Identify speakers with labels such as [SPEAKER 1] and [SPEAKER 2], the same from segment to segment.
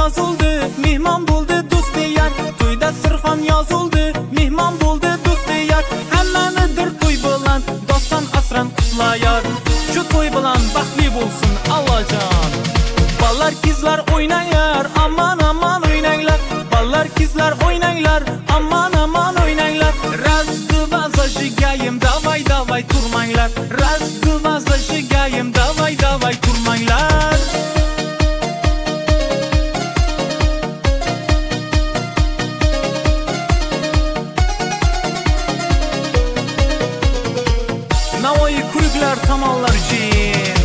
[SPEAKER 1] yozildi, mehmon bo'ldi do'st yar. To'yda Sirxon yozildi, mehmon bo'ldi do'st yar. Hammanidir to'y bilan doston asran qutlayar. Shu to'y bilan baxtli bo'lsin Allohjon. Ballar qizlar o'ynanglar, aman aman o'ynanglar. Ballar qizlar o'ynanglar, aman aman o'ynanglar. Razdı va zajigayim, davay davay turmanglar. Razdı va zajigayim, davay davay turmanglar. Navoiy kuruklar tomonlar jin.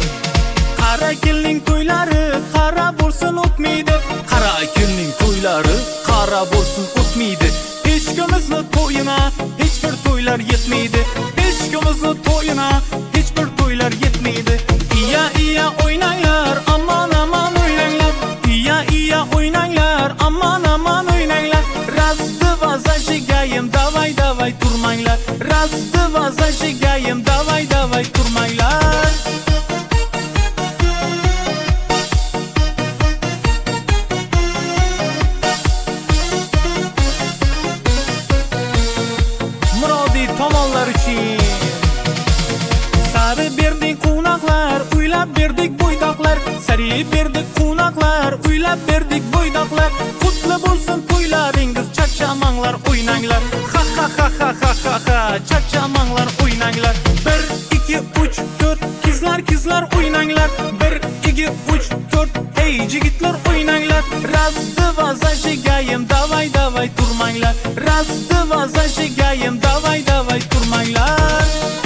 [SPEAKER 1] Qara kelning to'ylari qara bo'lsin o'tmaydi. Qara kelning to'ylari qara bo'lsin o'tmaydi. Hech kimimizni to'yina hech bir to'ylar yetmaydi. Hech kimimizni to'yina hech bir to'ylar yetmaydi. Iya iya o'ynanglar, aman aman o'ynanglar. Iya iya o'ynanglar, aman aman o'ynanglar. Razdı va zajigayim, davay davay turmanglar. Razdı va zajigayim, davay davay turmanglar. Murodiy tomonlar uchun sari berdik qo'noqlar, uylab berdik bo'ydoqlar. Sari berdik qo'noqlar, uylab berdik bo'ydoqlar. Qutli bo'lsin to'ylaringiz, chaqchamanglar o'ynanglar. Ha ha ha ha ha ha ha, chaqchamanglar o'ynanglar. 1 2 3 4 qizlar qizlar o'ynanglar. 1 2 3 4 hey yigitlar o'ynanglar. Razdı va zajigayim, davay davay turmanglar. Razdı va zajigayim, davay davay turmanglar.